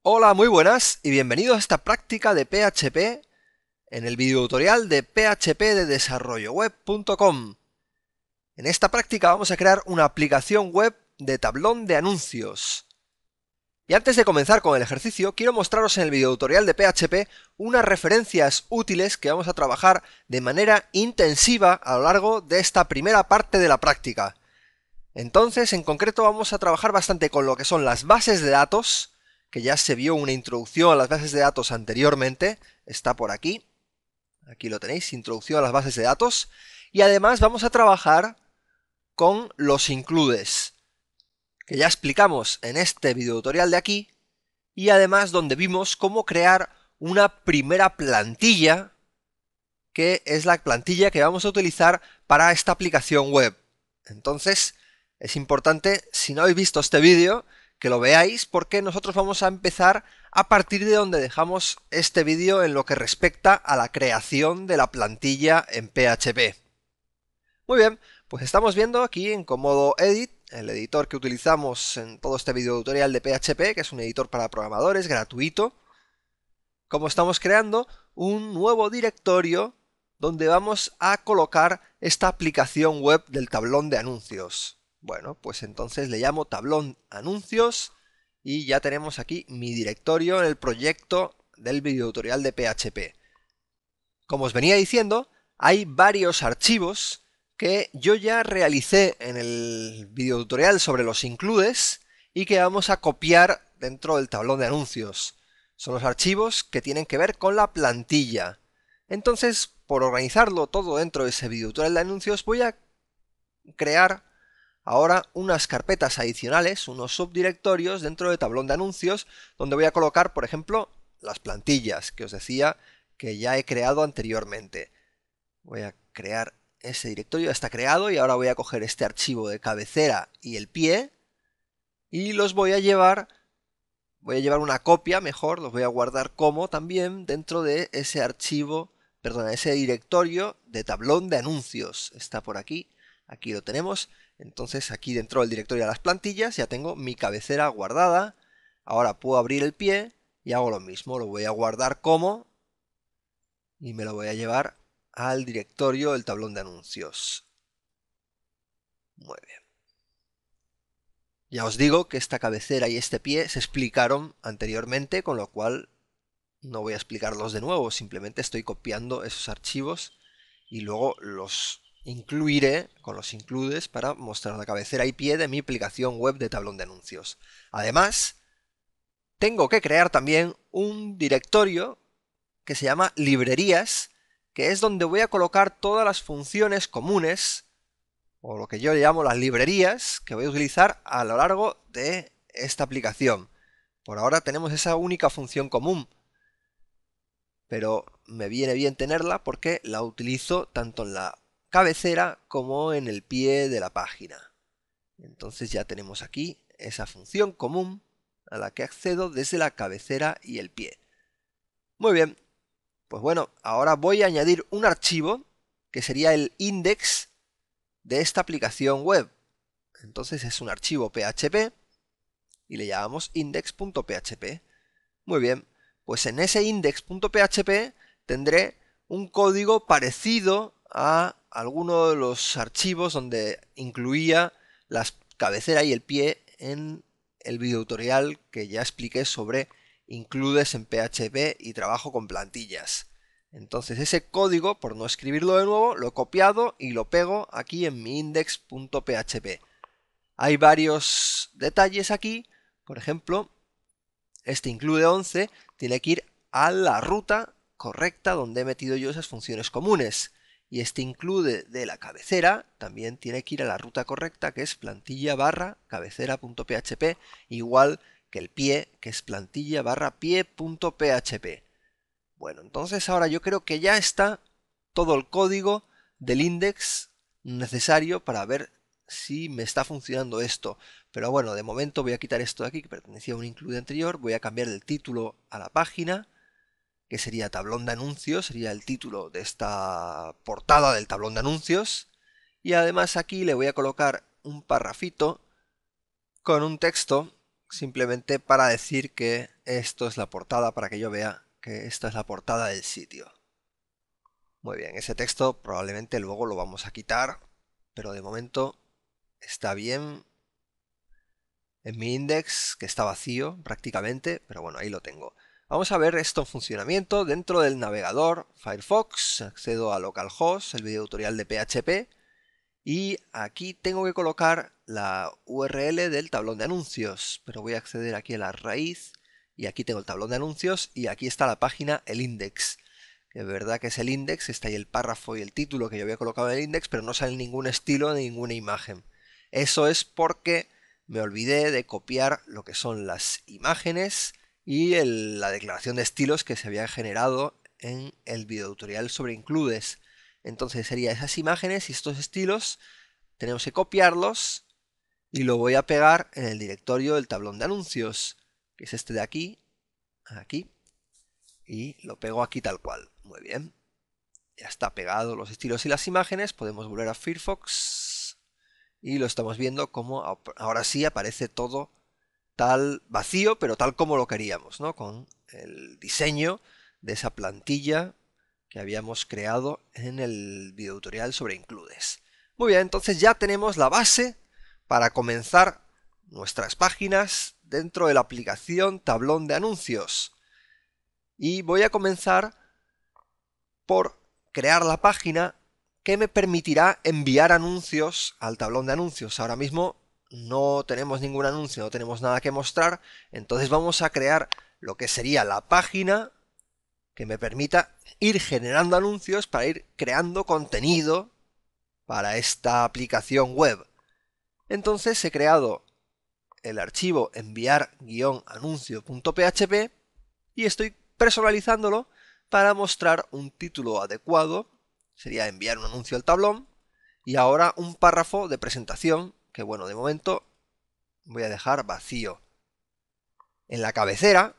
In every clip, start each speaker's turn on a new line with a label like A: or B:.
A: Hola, muy buenas y bienvenidos a esta práctica de PHP en el videotutorial de PHP de desarrolloweb.com. En esta práctica vamos a crear una aplicación web de tablón de anuncios. Y antes de comenzar con el ejercicio, quiero mostraros en el videotutorial de PHP unas referencias útiles que vamos a trabajar de manera intensiva a lo largo de esta primera parte de la práctica. Entonces, en concreto, vamos a trabajar bastante con lo que son las bases de datos, que ya se vio una introducción a las bases de datos anteriormente, está por aquí, aquí lo tenéis, introducción a las bases de datos, y además vamos a trabajar con los includes, que ya explicamos en este videotutorial de aquí, y además donde vimos cómo crear una primera plantilla, que es la plantilla que vamos a utilizar para esta aplicación web. Entonces, es importante, si no habéis visto este vídeo, que lo veáis porque nosotros vamos a empezar a partir de donde dejamos este vídeo en lo que respecta a la creación de la plantilla en PHP. Muy bien, pues estamos viendo aquí en Comodo Edit, el editor que utilizamos en todo este video tutorial de PHP, que es un editor para programadores gratuito, cómo estamos creando un nuevo directorio donde vamos a colocar esta aplicación web del tablón de anuncios. Bueno, pues entonces le llamo tablón anuncios y ya tenemos aquí mi directorio en el proyecto del videotutorial de PHP. Como os venía diciendo, hay varios archivos que yo ya realicé en el videotutorial sobre los includes y que vamos a copiar dentro del tablón de anuncios. Son los archivos que tienen que ver con la plantilla. Entonces, por organizarlo todo dentro de ese videotutorial de anuncios, voy a crear ahora unas carpetas adicionales, unos subdirectorios dentro del tablón de anuncios, donde voy a colocar, por ejemplo, las plantillas que os decía que ya he creado anteriormente. Voy a crear ese directorio, ya está creado, y ahora voy a coger este archivo de cabecera y el pie y los voy a llevar una copia mejor, los voy a guardar como también dentro de ese archivo, perdón, ese directorio de tablón de anuncios. Está por aquí, aquí lo tenemos. Entonces aquí dentro del directorio de las plantillas ya tengo mi cabecera guardada. Ahora puedo abrir el pie y hago lo mismo, lo voy a guardar como y me lo voy a llevar al directorio del tablón de anuncios. Muy bien. Ya os digo que esta cabecera y este pie se explicaron anteriormente, con lo cual no voy a explicarlos de nuevo, simplemente estoy copiando esos archivos y luego los incluiré con los includes para mostrar la cabecera y pie de mi aplicación web de tablón de anuncios. Además, tengo que crear también un directorio que se llama librerías, que es donde voy a colocar todas las funciones comunes, o lo que yo llamo las librerías, que voy a utilizar a lo largo de esta aplicación. Por ahora tenemos esa única función común, pero me viene bien tenerla porque la utilizo tanto en la cabecera como en el pie de la página. Entonces ya tenemos aquí esa función común a la que accedo desde la cabecera y el pie. Muy bien, pues bueno, ahora voy a añadir un archivo que sería el index de esta aplicación web. Entonces es un archivo PHP y le llamamos index.php. Muy bien, pues en ese index.php tendré un código parecido a alguno de los archivos donde incluía la cabecera y el pie en el videotutorial que ya expliqué sobre includes en PHP y trabajo con plantillas. Entonces ese código, por no escribirlo de nuevo, lo he copiado y lo pego aquí en mi index.php. Hay varios detalles aquí, por ejemplo, este include 11 tiene que ir a la ruta correcta donde he metido yo esas funciones comunes. Y este include de la cabecera también tiene que ir a la ruta correcta, que es plantilla barra cabecera.php, igual que el pie, que es plantilla barra pie.php. Bueno, entonces ahora yo creo que ya está todo el código del index necesario para ver si me está funcionando esto. Pero bueno, de momento voy a quitar esto de aquí que pertenecía a un include anterior, voy a cambiar el título a la página, que sería tablón de anuncios, sería el título de esta portada del tablón de anuncios. Y además aquí le voy a colocar un parrafito con un texto simplemente para decir que esto es la portada, para que yo vea que esta es la portada del sitio. Muy bien, ese texto probablemente luego lo vamos a quitar, pero de momento está bien en mi index, que está vacío prácticamente, pero bueno, ahí lo tengo. Vamos a ver esto en funcionamiento dentro del navegador Firefox. Accedo a localhost, el video tutorial de PHP, y aquí tengo que colocar la URL del tablón de anuncios, pero voy a acceder aquí a la raíz, y aquí tengo el tablón de anuncios, y aquí está la página, el index. Que es verdad que es el index, está ahí el párrafo y el título que yo había colocado en el index, pero no sale ningún estilo ni ninguna imagen. Eso es porque me olvidé de copiar lo que son las imágenes y la declaración de estilos que se había generado en el video tutorial sobre includes. Entonces sería esas imágenes y estos estilos, tenemos que copiarlos y lo voy a pegar en el directorio del tablón de anuncios, que es este de aquí, aquí, y lo pego aquí tal cual. Muy bien. Ya está pegado los estilos y las imágenes. Podemos volver a Firefox y lo estamos viendo como ahora sí aparece todo tal vacío, pero tal como lo queríamos, ¿no? Con el diseño de esa plantilla que habíamos creado en el video tutorial sobre includes. Muy bien, entonces ya tenemos la base para comenzar nuestras páginas dentro de la aplicación tablón de anuncios. Y voy a comenzar por crear la página que me permitirá enviar anuncios al tablón de anuncios. Ahora mismo no tenemos ningún anuncio, no tenemos nada que mostrar, entonces vamos a crear lo que sería la página que me permita ir generando anuncios para ir creando contenido para esta aplicación web. Entonces he creado el archivo enviar-anuncio.php y estoy personalizándolo para mostrar un título adecuado, sería enviar un anuncio al tablón, y ahora un párrafo de presentación que, bueno, de momento voy a dejar vacío. En la cabecera,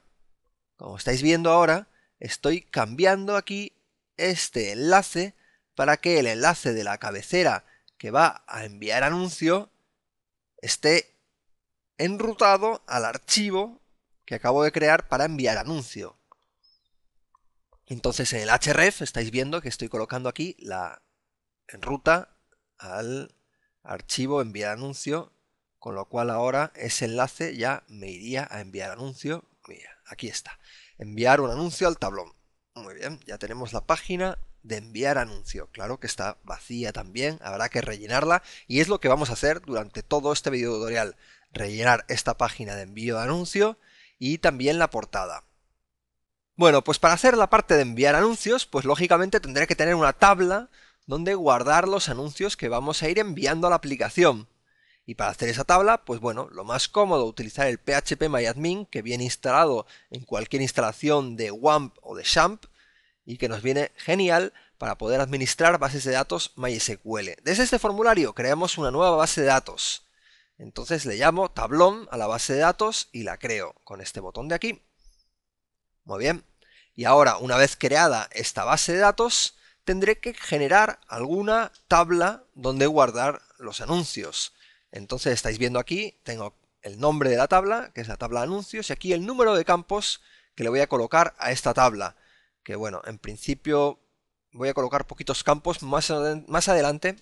A: como estáis viendo ahora, estoy cambiando aquí este enlace para que el enlace de la cabecera que va a enviar anuncio esté enrutado al archivo que acabo de crear para enviar anuncio. Entonces en el href estáis viendo que estoy colocando aquí la enruta al archivo enviar anuncio, con lo cual ahora ese enlace ya me iría a enviar anuncio. Mira, aquí está. Enviar un anuncio al tablón. Muy bien, ya tenemos la página de enviar anuncio. Claro que está vacía también, habrá que rellenarla y es lo que vamos a hacer durante todo este video tutorial. Rellenar esta página de envío de anuncio y también la portada. Bueno, pues para hacer la parte de enviar anuncios, pues lógicamente tendré que tener una tabla donde guardar los anuncios que vamos a ir enviando a la aplicación. Y para hacer esa tabla, pues bueno, lo más cómodo utilizar el phpMyAdmin que viene instalado en cualquier instalación de WAMP o de XAMPP y que nos viene genial para poder administrar bases de datos MySQL. Desde este formulario creamos una nueva base de datos. Entonces le llamo tablón a la base de datos y la creo con este botón de aquí. Muy bien. Y ahora, una vez creada esta base de datos, tendré que generar alguna tabla donde guardar los anuncios. Entonces estáis viendo aquí, tengo el nombre de la tabla, que es la tabla de anuncios, y aquí el número de campos que le voy a colocar a esta tabla. Que bueno, en principio voy a colocar poquitos campos, más adelante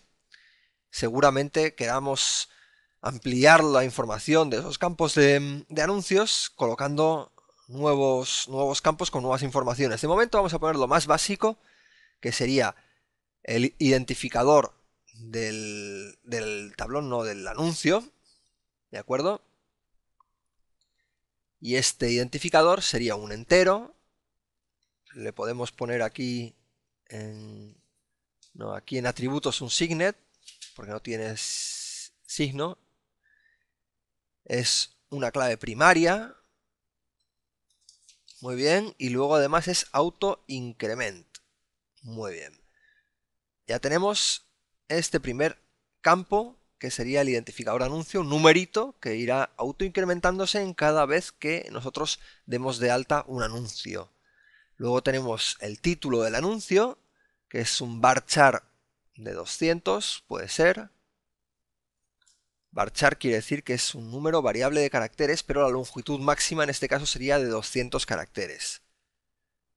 A: seguramente queramos ampliar la información de esos campos de anuncios colocando nuevos campos con nuevas informaciones. De momento vamos a poner lo más básico, que sería el identificador del tablón, no del anuncio, ¿de acuerdo? Y este identificador sería un entero. Le podemos poner aquí aquí en atributos un signet, porque no tiene signo. Es una clave primaria. Muy bien, y luego además es auto-increment. Muy bien. Ya tenemos este primer campo, que sería el identificador anuncio, un numerito que irá auto-incrementándose en cada vez que nosotros demos de alta un anuncio. Luego tenemos el título del anuncio, que es un varchar de 200, puede ser. Varchar quiere decir que es un número variable de caracteres, pero la longitud máxima en este caso sería de 200 caracteres.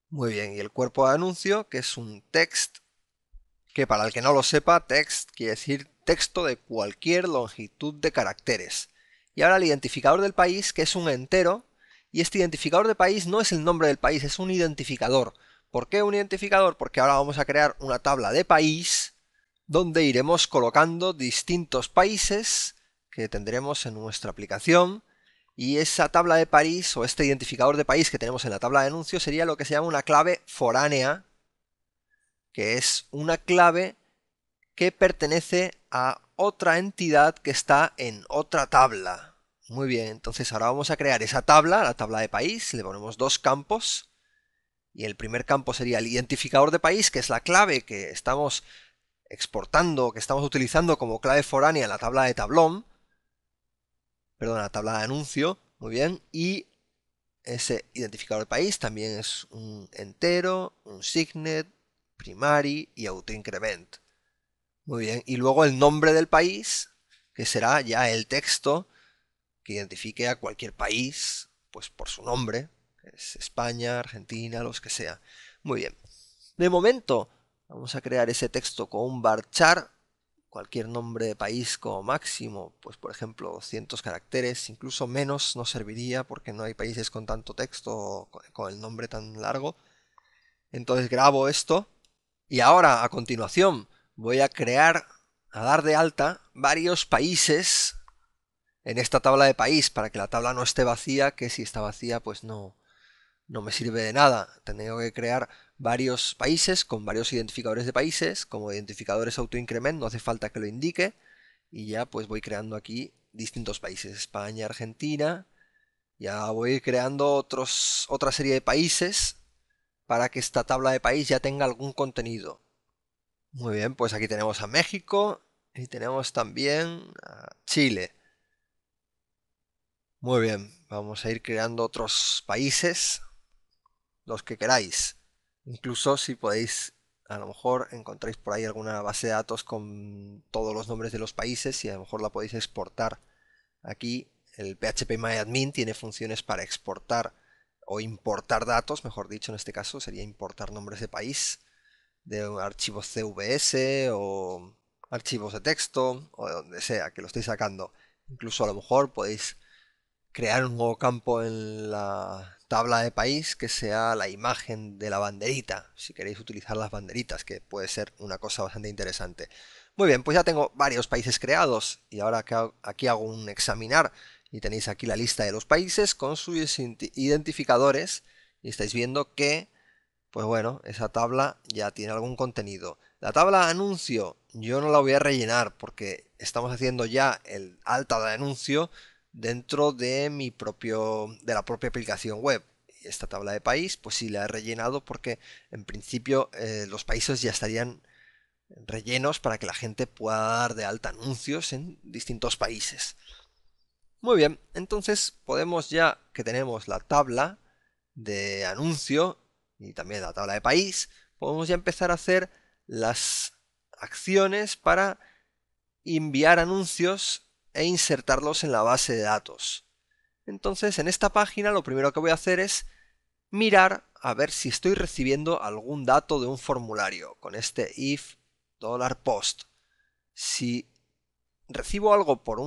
A: Muy bien, y el cuerpo de anuncio, que es un text, que para el que no lo sepa, text quiere decir texto de cualquier longitud de caracteres. Y ahora el identificador del país, que es un entero, y este identificador de país no es el nombre del país, es un identificador. ¿Por qué un identificador? Porque ahora vamos a crear una tabla de país donde iremos colocando distintos países que tendremos en nuestra aplicación, y esa tabla de país o este identificador de país que tenemos en la tabla de anuncios sería lo que se llama una clave foránea, que es una clave que pertenece a otra entidad que está en otra tabla. Muy bien, entonces ahora vamos a crear esa tabla, la tabla de país, le ponemos dos campos, y el primer campo sería el identificador de país, que es la clave que estamos exportando, que estamos utilizando como clave foránea en la tabla de tablón, perdón, la tabla de anuncio, muy bien, y ese identificador de país también es un entero, un signet, primary y autoincrement. Muy bien, y luego el nombre del país, que será ya el texto que identifique a cualquier país, pues por su nombre, que es España, Argentina, los que sea. Muy bien, de momento vamos a crear ese texto con un varchar, cualquier nombre de país como máximo, pues por ejemplo 200 caracteres, incluso menos nos serviría porque no hay países con tanto texto, con el nombre tan largo. Entonces grabo esto y ahora a continuación voy a dar de alta varios países en esta tabla de país para que la tabla no esté vacía, que si está vacía pues no me sirve de nada. Tengo que crear varios países con varios identificadores de países, como identificadores autoincrement, no hace falta que lo indique, y ya pues voy creando aquí distintos países, España, Argentina, ya voy creando otra serie de países para que esta tabla de país ya tenga algún contenido. Muy bien, pues aquí tenemos a México y tenemos también a Chile. Muy bien, vamos a ir creando otros países, los que queráis. Incluso si podéis, a lo mejor encontráis por ahí alguna base de datos con todos los nombres de los países y a lo mejor la podéis exportar. Aquí el phpMyAdmin tiene funciones para exportar o importar datos, mejor dicho, en este caso sería importar nombres de país de archivos CVS o archivos de texto o de donde sea que lo estéis sacando. Incluso a lo mejor podéis crear un nuevo campo en la tabla de país que sea la imagen de la banderita, si queréis utilizar las banderitas, que puede ser una cosa bastante interesante. Muy bien, pues ya tengo varios países creados y ahora aquí hago un examinar y tenéis aquí la lista de los países con sus identificadores y estáis viendo que, pues bueno, esa tabla ya tiene algún contenido. La tabla anuncio yo no la voy a rellenar porque estamos haciendo ya el alta de anuncio dentro de de la propia aplicación web. Y esta tabla de país, pues sí la he rellenado porque en principio los países ya estarían rellenos para que la gente pueda dar de alta anuncios en distintos países. Muy bien, entonces podemos, ya que tenemos la tabla de anuncio y también la tabla de país, podemos ya empezar a hacer las acciones para enviar anuncios e insertarlos en la base de datos. Entonces, en esta página lo primero que voy a hacer es mirar a ver si estoy recibiendo algún dato de un formulario con este if $post. Si recibo algo por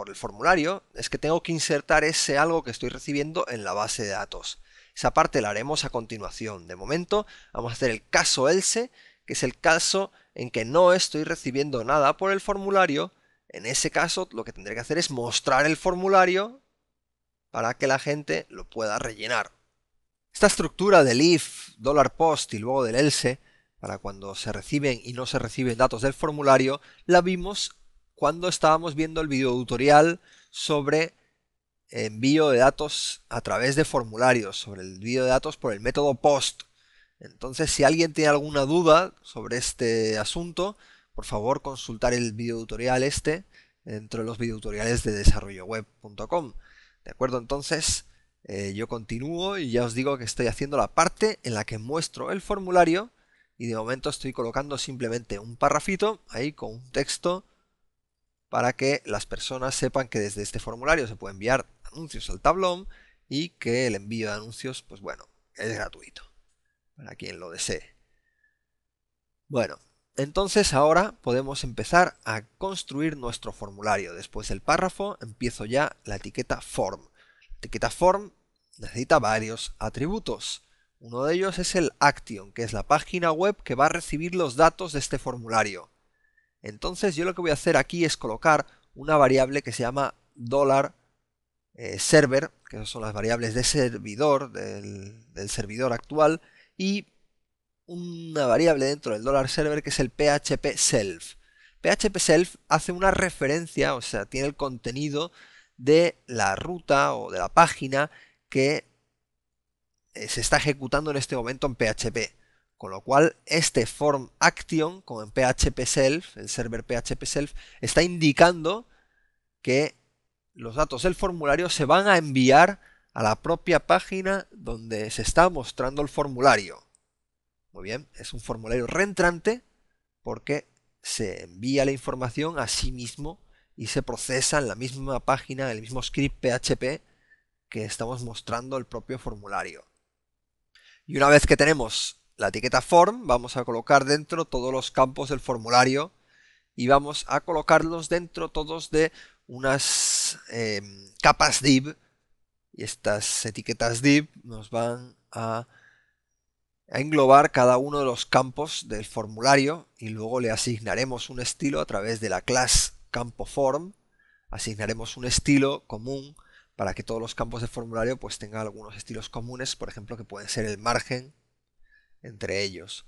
A: el formulario, es que tengo que insertar ese algo que estoy recibiendo en la base de datos. Esa parte la haremos a continuación. De momento vamos a hacer el caso else, que es el caso en que no estoy recibiendo nada por el formulario. En ese caso lo que tendré que hacer es mostrar el formulario para que la gente lo pueda rellenar. Esta estructura del if, $post y luego del else, para cuando se reciben y no se reciben datos del formulario, la vimos cuando estábamos viendo el video tutorial sobre envío de datos a través de formularios, sobre el envío de datos por el método POST. Entonces, si alguien tiene alguna duda sobre este asunto, por favor consultar el video tutorial dentro de los videotutoriales de desarrolloweb.com. ¿De acuerdo? Entonces, yo continúo y ya os digo que estoy haciendo la parte en la que muestro el formulario y de momento estoy colocando simplemente un parrafito ahí con un texto para que las personas sepan que desde este formulario se puede enviar anuncios al tablón y que el envío de anuncios, pues bueno, es gratuito para quien lo desee. Bueno, entonces ahora podemos empezar a construir nuestro formulario. Después del párrafo empiezo ya la etiqueta form. La etiqueta form necesita varios atributos. Uno de ellos es el action, que es la página web que va a recibir los datos de este formulario. Entonces yo lo que voy a hacer aquí es colocar una variable que se llama $server, que son las variables de servidor, del servidor actual, y una variable dentro del $server que es el PHP self. PHP self hace una referencia, o sea, tiene el contenido de la ruta o de la página que se está ejecutando en este momento en PHP. Con lo cual, este form action, como en PHP self, el server PHP self, está indicando que los datos del formulario se van a enviar a la propia página donde se está mostrando el formulario. Muy bien, es un formulario reentrante porque se envía la información a sí mismo y se procesa en la misma página, en el mismo script PHP que estamos mostrando el propio formulario. Y una vez que tenemos la etiqueta form, vamos a colocar dentro todos los campos del formulario y vamos a colocarlos dentro todos de unas capas div, y estas etiquetas div nos van a englobar cada uno de los campos del formulario y luego le asignaremos un estilo a través de la clase campo form. Asignaremos un estilo común para que todos los campos de formulario pues tengan algunos estilos comunes, por ejemplo, que pueden ser el margen entre ellos.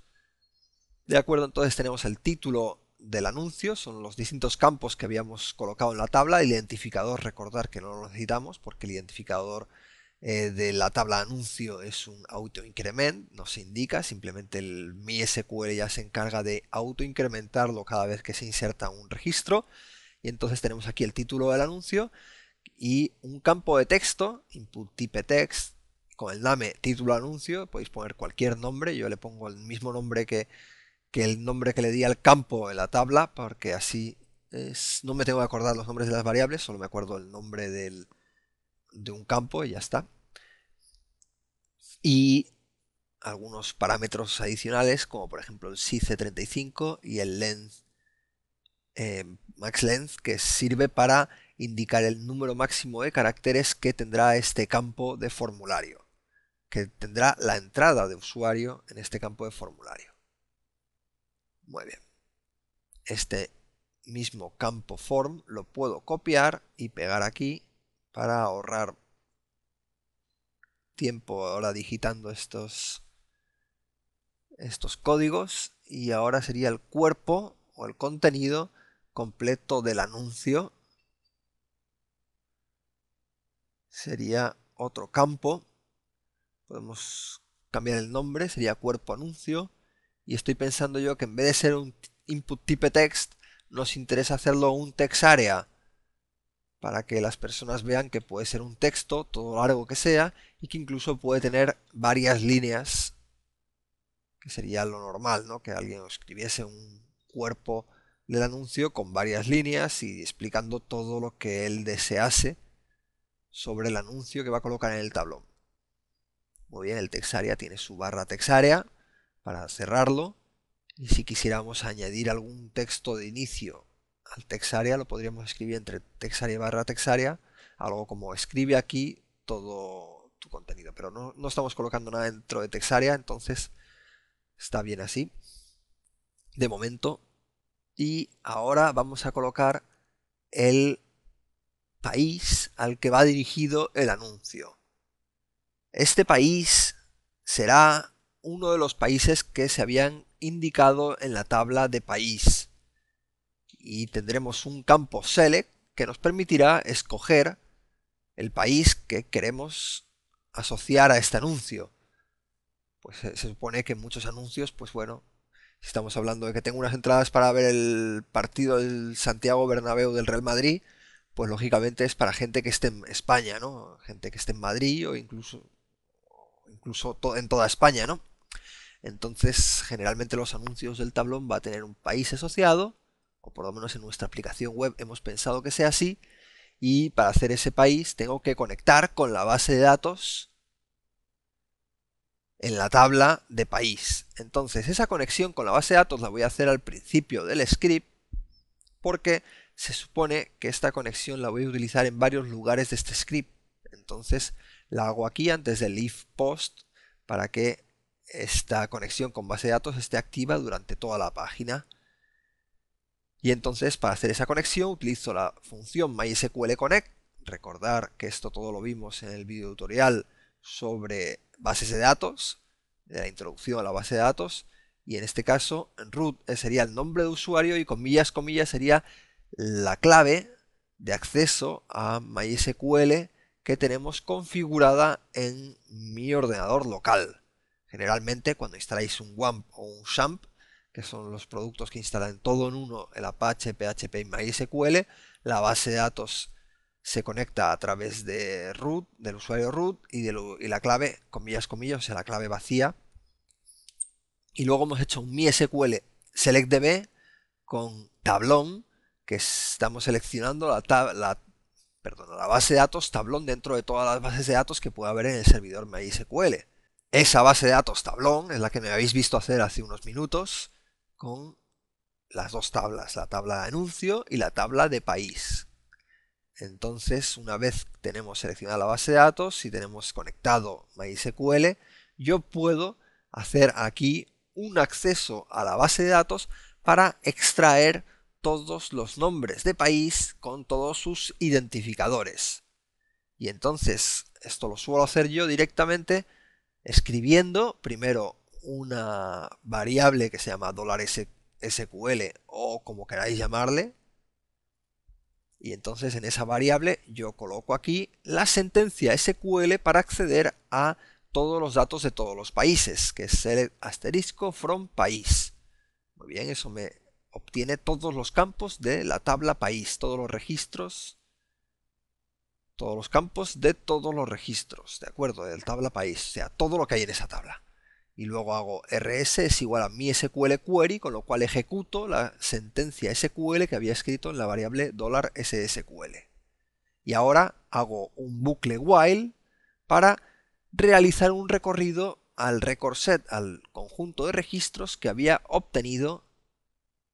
A: De acuerdo, entonces tenemos el título del anuncio, son los distintos campos que habíamos colocado en la tabla. El identificador, recordar que no lo necesitamos porque el identificador de la tabla anuncio es un autoincrement, no se indica, simplemente el MySQL ya se encarga de autoincrementarlo cada vez que se inserta un registro. Y entonces tenemos aquí el título del anuncio y un campo de texto, input type text, con el name título anuncio. Podéis poner cualquier nombre, yo le pongo el mismo nombre que el nombre que le di al campo en la tabla, porque así no me tengo que acordar los nombres de las variables, solo me acuerdo el nombre de un campo y ya está. Y algunos parámetros adicionales, como por ejemplo el size35 y el length, max length, que sirve para indicar el número máximo de caracteres que tendrá este campo de formulario, que tendrá la entrada de usuario en este campo de formulario. Muy bien. Este mismo campo form lo puedo copiar y pegar aquí para ahorrar tiempo ahora digitando estos códigos, y ahora sería el cuerpo o el contenido completo del anuncio. Sería otro campo, podemos cambiar el nombre, sería cuerpo anuncio, y estoy pensando yo que en vez de ser un input type text nos interesa hacerlo un text area, para que las personas vean que puede ser un texto, todo largo que sea, y que incluso puede tener varias líneas, que sería lo normal, ¿no? Que alguien escribiese un cuerpo del anuncio con varias líneas y explicando todo lo que él desease sobre el anuncio que va a colocar en el tablón. Muy bien, el text area tiene su barra text area para cerrarlo, y si quisiéramos añadir algún texto de inicio al text area lo podríamos escribir entre text area barra text area, algo como escribe aquí todo tu contenido, pero no estamos colocando nada dentro de text area, entonces está bien así de momento. Y ahora vamos a colocar el país al que va dirigido el anuncio. Este país será uno de los países que se habían indicado en la tabla de país. Y tendremos un campo select que nos permitirá escoger el país que queremos asociar a este anuncio. Pues se supone que en muchos anuncios, pues bueno, si estamos hablando de que tengo unas entradas para ver el partido del Santiago Bernabéu del Real Madrid, pues lógicamente es para gente que esté en España, ¿no? Gente que esté en Madrid o incluso en toda España, ¿no? Entonces, generalmente los anuncios del tablón va a tener un país asociado o por lo menos en nuestra aplicación web hemos pensado que sea así, y para hacer ese país tengo que conectar con la base de datos en la tabla de país. Entonces esa conexión con la base de datos la voy a hacer al principio del script, porque se supone que esta conexión la voy a utilizar en varios lugares de este script. Entonces la hago aquí antes del if post para que esta conexión con base de datos esté activa durante toda la página. Y entonces para hacer esa conexión utilizo la función MySQL Connect. Recordar que esto todo lo vimos en el video tutorial sobre bases de datos, de la introducción a la base de datos. Y en este caso, root sería el nombre de usuario y comillas, comillas sería la clave de acceso a MySQL que tenemos configurada en mi ordenador local. Generalmente cuando instaláis un WAMP o un XAMPP, que son los productos que instalan todo en uno, el Apache, PHP y MySQL, la base de datos se conecta a través de root, del usuario root y la clave, comillas, comillas, o sea, la clave vacía. Y luego hemos hecho un MySQL SelectDB con tablón, que estamos seleccionando la base de datos tablón dentro de todas las bases de datos que pueda haber en el servidor MySQL. Esa base de datos tablón es la que me habéis visto hacer hace unos minutos con las dos tablas, la tabla de anuncio y la tabla de país. Entonces, una vez tenemos seleccionada la base de datos y tenemos conectado MySQL, yo puedo hacer aquí un acceso a la base de datos para extraer todos los nombres de país con todos sus identificadores. Y entonces, esto lo suelo hacer yo directamente escribiendo primero una variable que se llama $SQL o como queráis llamarle, y entonces en esa variable yo coloco aquí la sentencia SQL para acceder a todos los datos de todos los países, que es select asterisco from país. Muy bien, eso me obtiene todos los campos de la tabla país, todos los registros, todos los campos de todos los registros, ¿de acuerdo? De la tabla país, o sea, todo lo que hay en esa tabla. Y luego hago rs es igual a mi SQL query, con lo cual ejecuto la sentencia SQL que había escrito en la variable $SSQL. Y ahora hago un bucle while para realizar un recorrido al record set, al conjunto de registros que había obtenido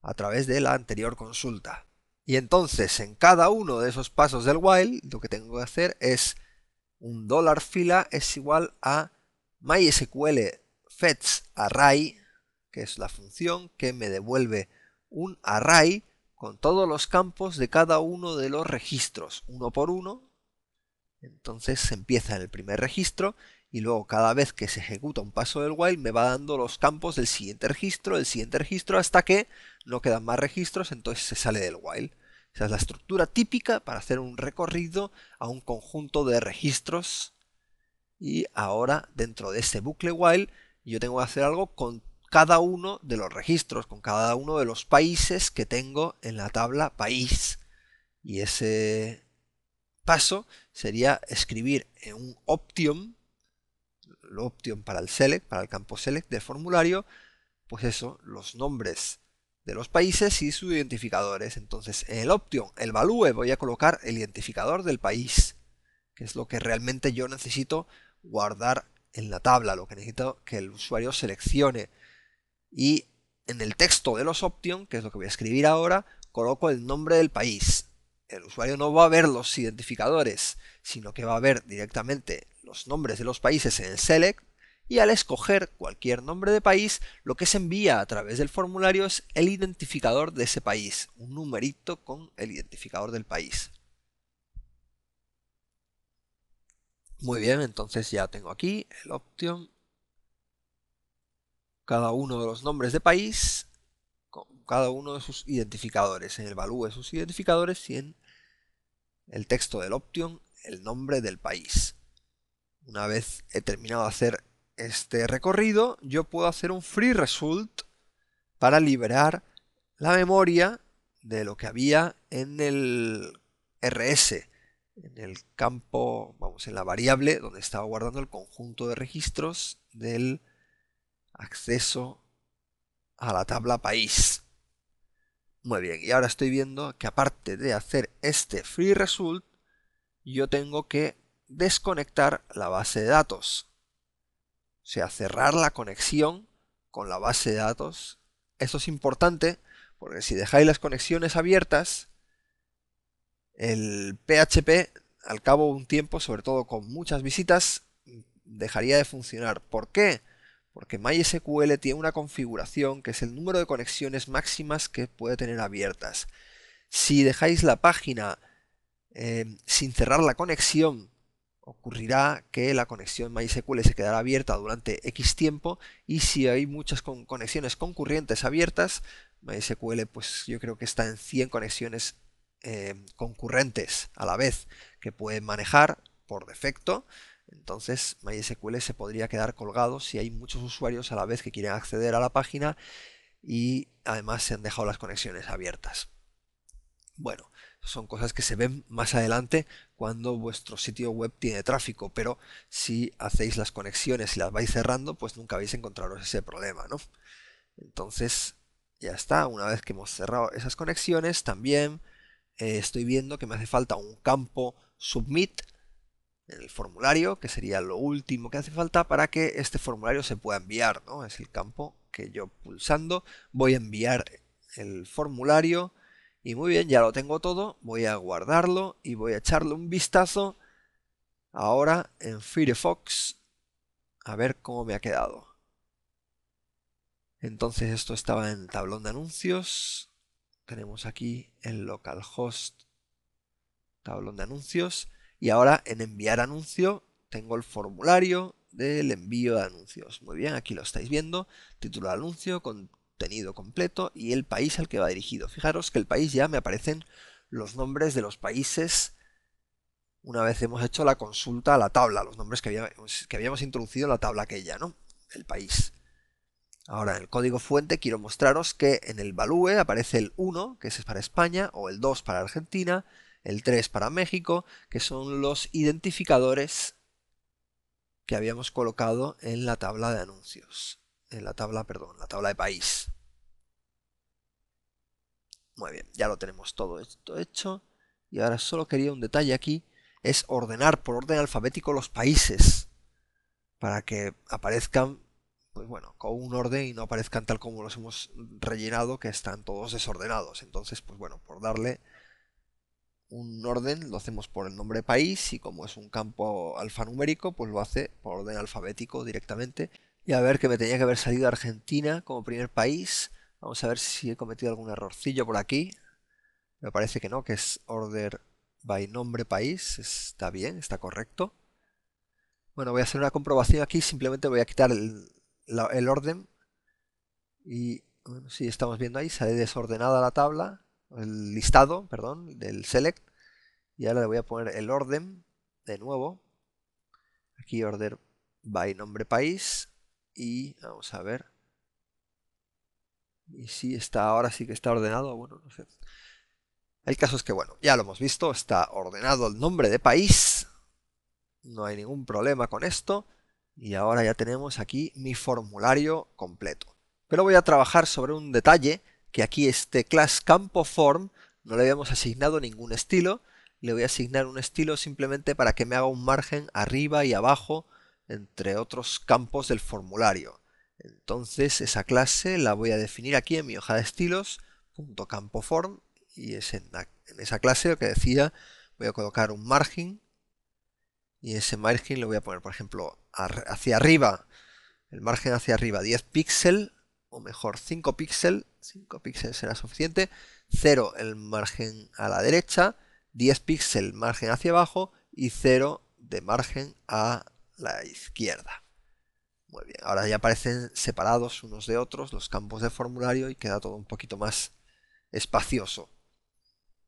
A: a través de la anterior consulta. Y entonces en cada uno de esos pasos del while lo que tengo que hacer es un $fila es igual a MySQL fetch array, que es la función que me devuelve un array con todos los campos de cada uno de los registros, uno por uno. Entonces se empieza en el primer registro y luego cada vez que se ejecuta un paso del while me va dando los campos del siguiente registro, hasta que no quedan más registros, entonces se sale del while. Esa es la estructura típica para hacer un recorrido a un conjunto de registros. Y ahora dentro de este bucle while yo tengo que hacer algo con cada uno de los registros, con cada uno de los países que tengo en la tabla país. Y ese paso sería escribir en un option, el option para el select, para el campo select del formulario, pues eso, los nombres de los países y sus identificadores. Entonces en el option, el value, voy a colocar el identificador del país, que es lo que realmente yo necesito guardar en la tabla, lo que necesito que el usuario seleccione. Y en el texto de los options, que es lo que voy a escribir ahora, coloco el nombre del país. El usuario no va a ver los identificadores, sino que va a ver directamente los nombres de los países en el select, y al escoger cualquier nombre de país, lo que se envía a través del formulario es el identificador de ese país, un numerito con el identificador del país. Muy bien, entonces ya tengo aquí el option, cada uno de los nombres de país, con cada uno de sus identificadores, en el value de sus identificadores y en el texto del option, el nombre del país. Una vez he terminado de hacer este recorrido, yo puedo hacer un free result para liberar la memoria de lo que había en el rs, en el campo, vamos, en la variable donde estaba guardando el conjunto de registros del acceso a la tabla país. Muy bien, y ahora estoy viendo que aparte de hacer este free result, yo tengo que desconectar la base de datos. O sea, cerrar la conexión con la base de datos. Esto es importante porque si dejáis las conexiones abiertas, el PHP al cabo de un tiempo, sobre todo con muchas visitas, dejaría de funcionar. ¿Por qué? Porque MySQL tiene una configuración que es el número de conexiones máximas que puede tener abiertas. Si dejáis la página sin cerrar la conexión, ocurrirá que la conexión MySQL se quedará abierta durante X tiempo, y si hay muchas conexiones concurrentes abiertas, MySQL pues yo creo que está en 100 conexiones concurrentes a la vez que puede manejar por defecto. Entonces MySQL se podría quedar colgado si hay muchos usuarios a la vez que quieren acceder a la página y además se han dejado las conexiones abiertas. Bueno, son cosas que se ven más adelante cuando vuestro sitio web tiene tráfico, pero si hacéis las conexiones y las vais cerrando, pues nunca vais a encontraros ese problema, ¿no? Entonces, ya está. Una vez que hemos cerrado esas conexiones, también estoy viendo que me hace falta un campo submit en el formulario, que sería lo último que hace falta para que este formulario se pueda enviar, ¿no? Es el campo que yo pulsando voy a enviar el formulario. Y muy bien, ya lo tengo todo, voy a guardarlo y voy a echarle un vistazo ahora en Firefox a ver cómo me ha quedado. Entonces esto estaba en el tablón de anuncios, tenemos aquí el localhost tablón de anuncios, y ahora en enviar anuncio tengo el formulario del envío de anuncios. Muy bien, aquí lo estáis viendo, título de anuncio, contenido completo y el país al que va dirigido. Fijaros que el país ya me aparecen los nombres de los países una vez hemos hecho la consulta a la tabla, los nombres que habíamos introducido en la tabla aquella, ¿no? El país. Ahora en el código fuente quiero mostraros que en el value aparece el 1, que es para España, o el 2 para Argentina, el 3 para México, que son los identificadores que habíamos colocado en la tabla de anuncios. En la tabla, perdón, la tabla de país. Muy bien, ya lo tenemos todo esto hecho. Y ahora solo quería un detalle aquí, es ordenar por orden alfabético los países, para que aparezcan, pues bueno, con un orden y no aparezcan tal como los hemos rellenado, que están todos desordenados. Entonces, pues bueno, por darle un orden lo hacemos por el nombre país, y como es un campo alfanumérico, pues lo hace por orden alfabético directamente. Y a ver, que me tenía que haber salido Argentina como primer país. Vamos a ver si he cometido algún errorcillo por aquí. Me parece que no, que es order by nombre país. Está bien, está correcto. Bueno, voy a hacer una comprobación aquí, simplemente voy a quitar el orden. Y bueno, sí, estamos viendo ahí, sale desordenada la tabla, el listado, perdón, del select. Y ahora le voy a poner el orden de nuevo. Aquí order by nombre país. Y vamos a ver. Y sí, está, ahora sí que está ordenado. Bueno, no sé. El caso es que, bueno, ya lo hemos visto, está ordenado el nombre de país. No hay ningún problema con esto. Y ahora ya tenemos aquí mi formulario completo. Pero voy a trabajar sobre un detalle, que aquí este class campo form no le habíamos asignado ningún estilo. Le voy a asignar un estilo simplemente para que me haga un margen arriba y abajo entre otros campos del formulario. Entonces esa clase la voy a definir aquí en mi hoja de estilos, .campoform, y es en esa clase lo que decía, voy a colocar un margen, y ese margen le voy a poner, por ejemplo, hacia arriba, el margen hacia arriba 10 píxeles, o mejor 5 píxeles, 5 píxeles será suficiente, 0 el margen a la derecha, 10 píxeles margen hacia abajo y 0 de margen a la izquierda. Muy bien, ahora ya aparecen separados unos de otros los campos de formulario y queda todo un poquito más espacioso.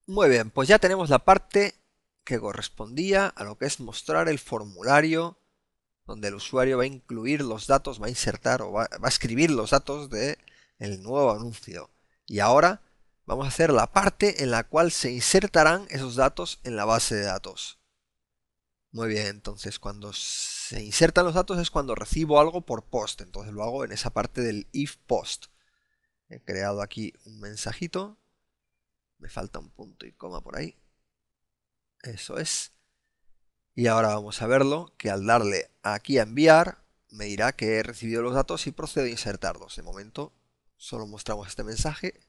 A: Muy bien, pues ya tenemos la parte que correspondía a lo que es mostrar el formulario, donde el usuario va a incluir los datos, va a insertar o va a escribir los datos del nuevo anuncio. Y ahora vamos a hacer la parte en la cual se insertarán esos datos en la base de datos. Muy bien, entonces cuando se insertan los datos es cuando recibo algo por post, entonces lo hago en esa parte del if post. He creado aquí un mensajito Me falta un punto y coma por ahí. Eso es. Y ahora vamos a verlo, que al darle aquí a enviar, me dirá que he recibido los datos y procedo a insertarlos. De momento solo mostramos este mensaje.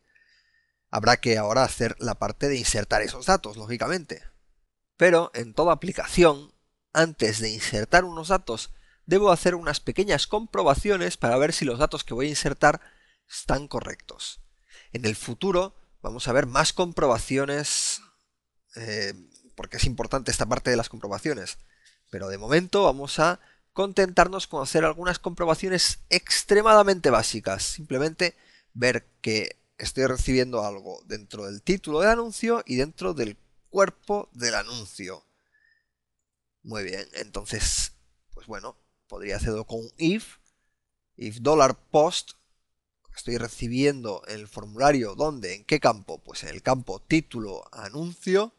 A: Habrá que ahora hacer la parte de insertar esos datos, lógicamente. Pero en toda aplicación, antes de insertar unos datos, debo hacer unas pequeñas comprobaciones para ver si los datos que voy a insertar están correctos. En el futuro vamos a ver más comprobaciones, porque es importante esta parte de las comprobaciones. Pero de momento vamos a contentarnos con hacer algunas comprobaciones extremadamente básicas. Simplemente ver que estoy recibiendo algo dentro del título del anuncio y dentro del cuerpo del anuncio. Muy bien, entonces, pues bueno, podría hacerlo con un if $post. Estoy recibiendo el formulario, ¿dónde? ¿En qué campo? Pues en el campo título anuncio.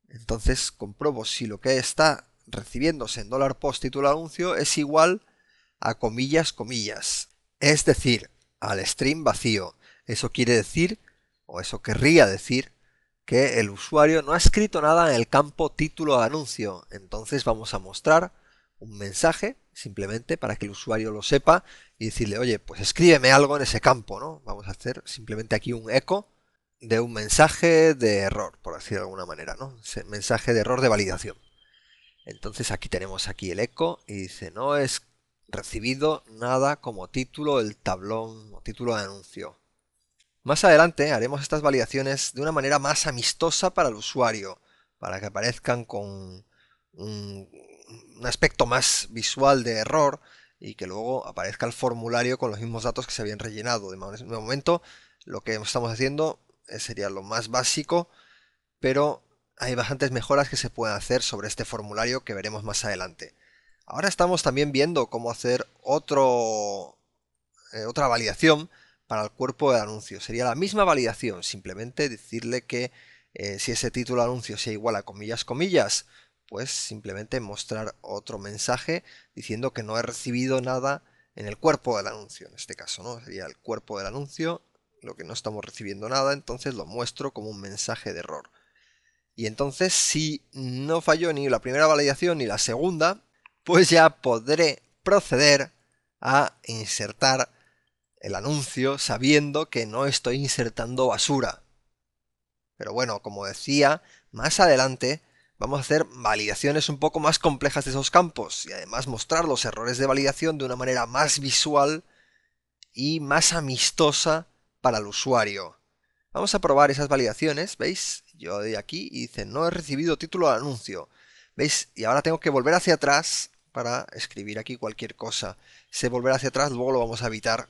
A: Entonces compruebo si lo que está recibiéndose en $post título anuncio es igual a comillas, comillas. Es decir, al string vacío. Eso quiere decir, o eso querría decir, que el usuario no ha escrito nada en el campo título de anuncio. Entonces vamos a mostrar un mensaje, simplemente para que el usuario lo sepa y decirle, oye, pues escríbeme algo en ese campo, ¿no? Vamos a hacer simplemente aquí un eco de un mensaje de error, por decir de alguna manera, ¿no? Ese mensaje de error de validación. Entonces aquí tenemos aquí el eco y dice, no es recibido nada como título del tablón o título de anuncio. Más adelante haremos estas validaciones de una manera más amistosa para el usuario, para que aparezcan con un aspecto más visual de error y que luego aparezca el formulario con los mismos datos que se habían rellenado. De momento lo que estamos haciendo sería lo más básico, pero hay bastantes mejoras que se pueden hacer sobre este formulario que veremos más adelante. Ahora estamos también viendo cómo hacer otra validación para el cuerpo del anuncio. Sería la misma validación, simplemente decirle que si ese título de anuncio sea igual a comillas, comillas, pues simplemente mostrar otro mensaje diciendo que no he recibido nada en el cuerpo del anuncio. En este caso, ¿no? Sería el cuerpo del anuncio, lo que no estamos recibiendo nada, entonces lo muestro como un mensaje de error. Y entonces, si no falló ni la primera validación ni la segunda, pues ya podré proceder a insertar el anuncio sabiendo que no estoy insertando basura. Pero bueno, como decía, más adelante vamos a hacer validaciones un poco más complejas de esos campos y además mostrar los errores de validación de una manera más visual y más amistosa para el usuario. Vamos a probar esas validaciones, ¿veis? Yo doy aquí y dice no he recibido título de anuncio. ¿Veis? Y ahora tengo que volver hacia atrás para escribir aquí cualquier cosa. Ese volver hacia atrás luego lo vamos a evitar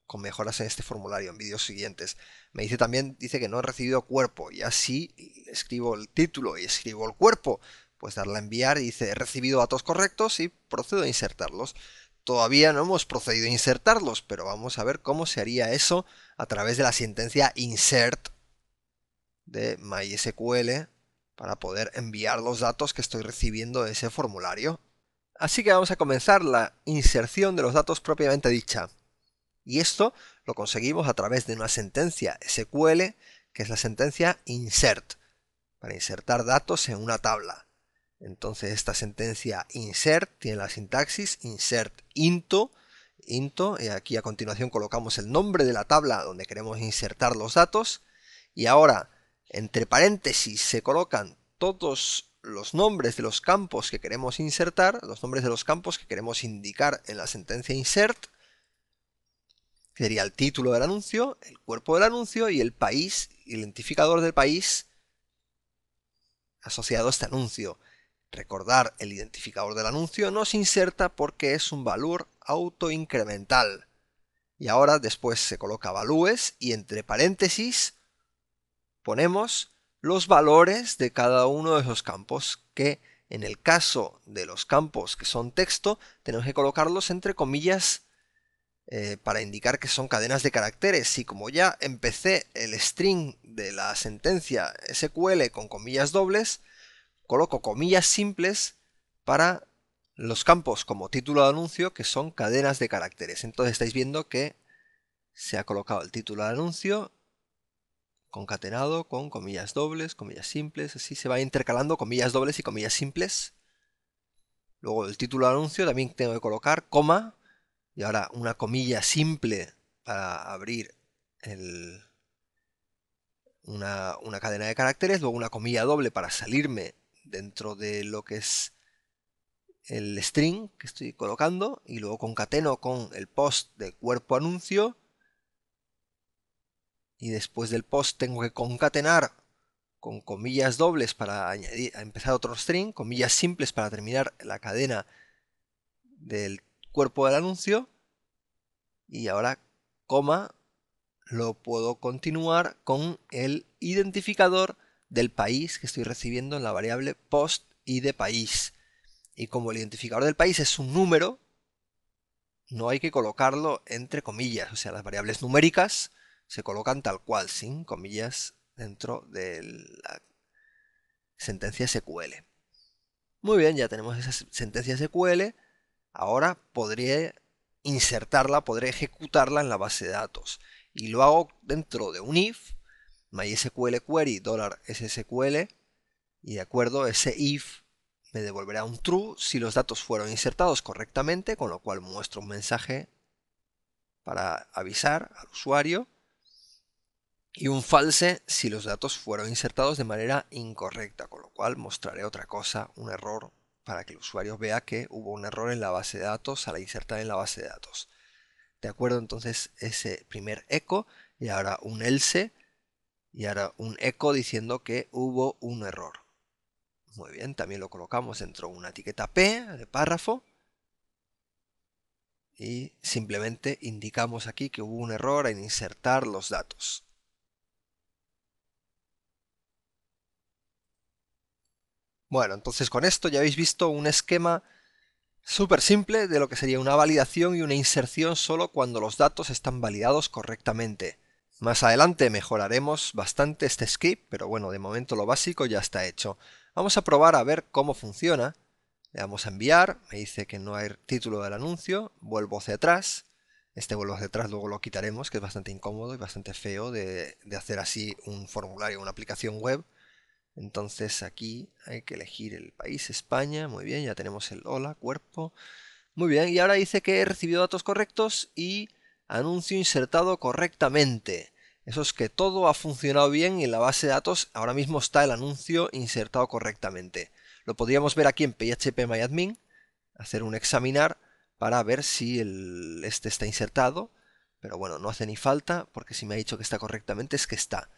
A: con mejoras en este formulario en vídeos siguientes. Me dice también, dice que no he recibido cuerpo, y así escribo el título y escribo el cuerpo, pues darle a enviar y dice he recibido datos correctos y procedo a insertarlos. Todavía no hemos procedido a insertarlos, pero vamos a ver cómo se haría eso a través de la sentencia insert de MySQL para poder enviar los datos que estoy recibiendo de ese formulario. Así que vamos a comenzar la inserción de los datos propiamente dicha. Y esto lo conseguimos a través de una sentencia SQL, que es la sentencia insert, para insertar datos en una tabla. Entonces esta sentencia insert tiene la sintaxis insert into, y aquí a continuación colocamos el nombre de la tabla donde queremos insertar los datos, y ahora entre paréntesis se colocan todos los nombres de los campos que queremos insertar, los nombres de los campos que queremos indicar en la sentencia insert, que sería el título del anuncio, el cuerpo del anuncio y el país, identificador del país asociado a este anuncio. Recordar, el identificador del anuncio no se inserta porque es un valor autoincremental. Y ahora después se coloca values y entre paréntesis ponemos los valores de cada uno de esos campos, que en el caso de los campos que son texto tenemos que colocarlos entre comillas para indicar que son cadenas de caracteres. Y como ya empecé el string de la sentencia SQL con comillas dobles, coloco comillas simples para los campos como título de anuncio, que son cadenas de caracteres. Entonces estáis viendo que se ha colocado el título de anuncio concatenado con comillas dobles, comillas simples, así se va intercalando comillas dobles y comillas simples. Luego el título del anuncio también tengo que colocar coma y ahora una comilla simple para abrir una cadena de caracteres, luego una comilla doble para salirme dentro de lo que es el string que estoy colocando y luego concateno con el post de cuerpo anuncio y después del post tengo que concatenar con comillas dobles para empezar otro string, comillas simples para terminar la cadena del cuerpo del anuncio y ahora coma lo puedo continuar con el identificador del país que estoy recibiendo en la variable post y de país. Y como el identificador del país es un número, no hay que colocarlo entre comillas, o sea, las variables numéricas se colocan tal cual, sin comillas dentro de la sentencia SQL. Muy bien, ya tenemos esa sentencia SQL. Ahora podré insertarla, podré ejecutarla en la base de datos. Y lo hago dentro de un if, MySQL query $SSQL, y de acuerdo, ese if me devolverá un true si los datos fueron insertados correctamente, con lo cual muestro un mensaje para avisar al usuario, y un false si los datos fueron insertados de manera incorrecta, con lo cual mostraré otra cosa, un error, para que el usuario vea que hubo un error en la base de datos al insertar en la base de datos. De acuerdo, entonces ese primer echo y ahora un else y ahora un echo diciendo que hubo un error. Muy bien, también lo colocamos dentro de una etiqueta P de párrafo y simplemente indicamos aquí que hubo un error en insertar los datos. Bueno, entonces con esto ya habéis visto un esquema súper simple de lo que sería una validación y una inserción solo cuando los datos están validados correctamente. Más adelante mejoraremos bastante este script, pero bueno, de momento lo básico ya está hecho. Vamos a probar a ver cómo funciona. Le damos a enviar, me dice que no hay título del anuncio, vuelvo hacia atrás. Este vuelvo hacia atrás luego lo quitaremos, que es bastante incómodo y bastante feo de hacer así un formulario, una aplicación web. Entonces aquí hay que elegir el país, España, muy bien, ya tenemos el hola, cuerpo. Muy bien, y ahora dice que he recibido datos correctos y anuncio insertado correctamente. Eso es que todo ha funcionado bien y en la base de datos ahora mismo está el anuncio insertado correctamente. Lo podríamos ver aquí en phpMyAdmin, hacer un examinar para ver si este está insertado, pero bueno, no hace ni falta porque si me ha dicho que está correctamente es que está.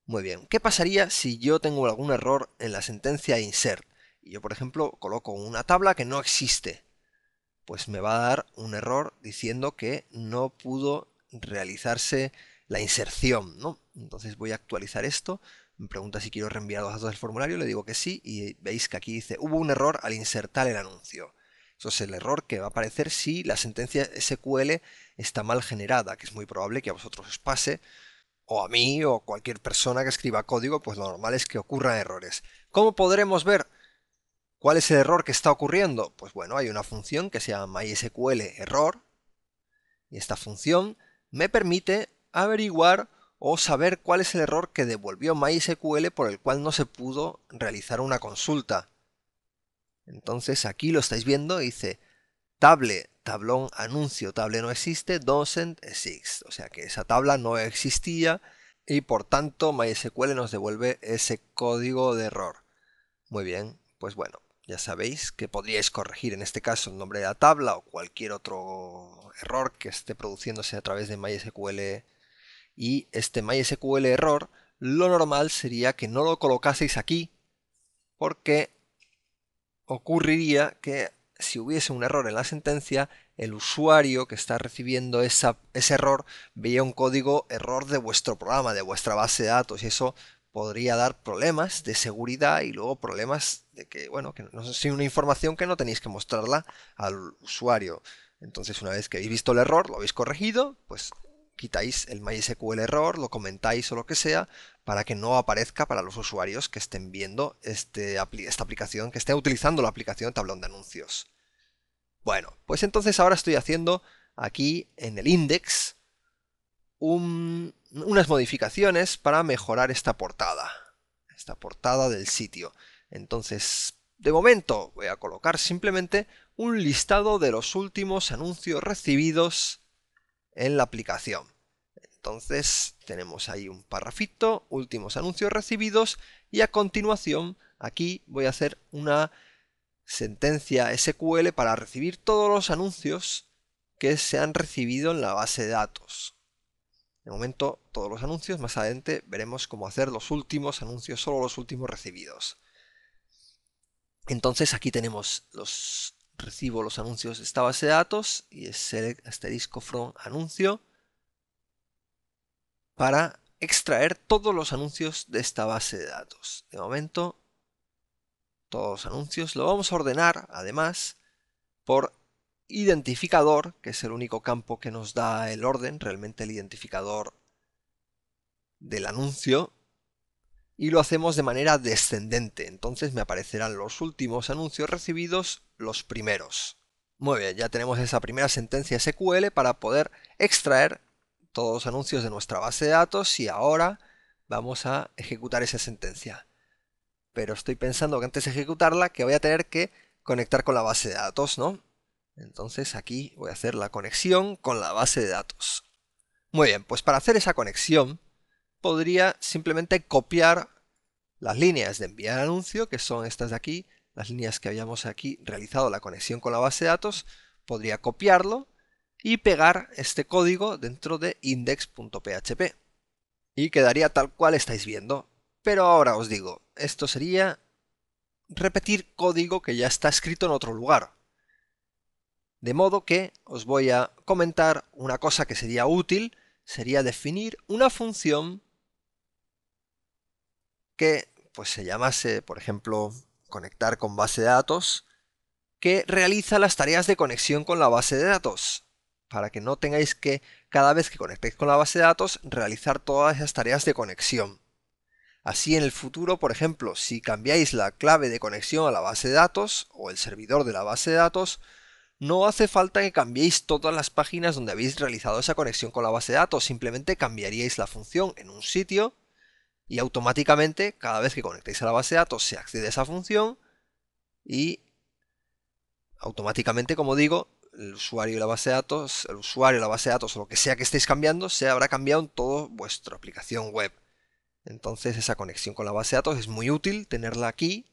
A: Muy bien, ¿qué pasaría si yo tengo algún error en la sentencia insert? Y yo, por ejemplo, coloco una tabla que no existe. Pues me va a dar un error diciendo que no pudo realizarse la inserción, ¿no? Entonces voy a actualizar esto. Me pregunta si quiero reenviar los datos del formulario, le digo que sí, y veis que aquí dice hubo un error al insertar el anuncio. Eso es el error que va a aparecer si la sentencia SQL está mal generada, que es muy probable que a vosotros os pase, o a mí o cualquier persona que escriba código, pues lo normal es que ocurran errores. ¿Cómo podremos ver cuál es el error que está ocurriendo? Pues bueno, hay una función que se llama MySQL error y esta función me permite averiguar o saber cuál es el error que devolvió MySQL por el cual no se pudo realizar una consulta. Entonces aquí lo estáis viendo, dice table, tablón, anuncio, table no existe, doesn't exist. O sea que esa tabla no existía y por tanto MySQL nos devuelve ese código de error. Muy bien, pues bueno, ya sabéis que podríais corregir en este caso el nombre de la tabla o cualquier otro error que esté produciéndose a través de MySQL. Y este MySQL error, lo normal sería que no lo colocaseis aquí porque ocurriría que si hubiese un error en la sentencia, el usuario que está recibiendo ese error veía un código error de vuestro programa, de vuestra base de datos, y eso podría dar problemas de seguridad y luego problemas de que, bueno, que no es una información que no tenéis que mostrarla al usuario. Entonces, una vez que habéis visto el error, lo habéis corregido, pues quitáis el MySQL error, lo comentáis o lo que sea, para que no aparezca para los usuarios que estén viendo esta aplicación, que estén utilizando la aplicación tablón de anuncios. Bueno, pues entonces ahora estoy haciendo aquí en el index un unas modificaciones para mejorar esta portada del sitio. Entonces, de momento voy a colocar simplemente un listado de los últimos anuncios recibidos en la aplicación. Entonces tenemos ahí un parrafito, últimos anuncios recibidos, y a continuación aquí voy a hacer una sentencia SQL para recibir todos los anuncios que se han recibido en la base de datos. De momento todos los anuncios, más adelante veremos cómo hacer los últimos anuncios, solo los últimos recibidos. Entonces aquí tenemos recibo los anuncios de esta base de datos y es select asterisco from anuncio para extraer todos los anuncios de esta base de datos. De momento todos los anuncios lo vamos a ordenar además por identificador, que es el único campo que nos da el orden, realmente el identificador del anuncio, y lo hacemos de manera descendente. Entonces me aparecerán los últimos anuncios recibidos, los primeros. Muy bien, ya tenemos esa primera sentencia SQL para poder extraer todos los anuncios de nuestra base de datos y ahora vamos a ejecutar esa sentencia. Pero estoy pensando que antes de ejecutarla que voy a tener que conectar con la base de datos, ¿no? Entonces aquí voy a hacer la conexión con la base de datos. Muy bien, pues para hacer esa conexión podría simplemente copiar las líneas de enviar anuncio, que son estas de aquí, las líneas que habíamos aquí realizado la conexión con la base de datos. Podría copiarlo y pegar este código dentro de index.php y quedaría tal cual estáis viendo. Pero ahora os digo, esto sería repetir código que ya está escrito en otro lugar. De modo que os voy a comentar una cosa que sería útil, sería definir una función que pues se llamase, por ejemplo, conectar con base de datos, que realiza las tareas de conexión con la base de datos, para que no tengáis que, cada vez que conectéis con la base de datos, realizar todas esas tareas de conexión. Así en el futuro, por ejemplo, si cambiáis la clave de conexión a la base de datos o el servidor de la base de datos, no hace falta que cambiéis todas las páginas donde habéis realizado esa conexión con la base de datos, simplemente cambiaríais la función en un sitio y automáticamente cada vez que conectéis a la base de datos se accede a esa función y automáticamente, como digo, el usuario y la base de datos, o lo que sea que estéis cambiando, se habrá cambiado en toda vuestra aplicación web. Entonces esa conexión con la base de datos es muy útil tenerla aquí.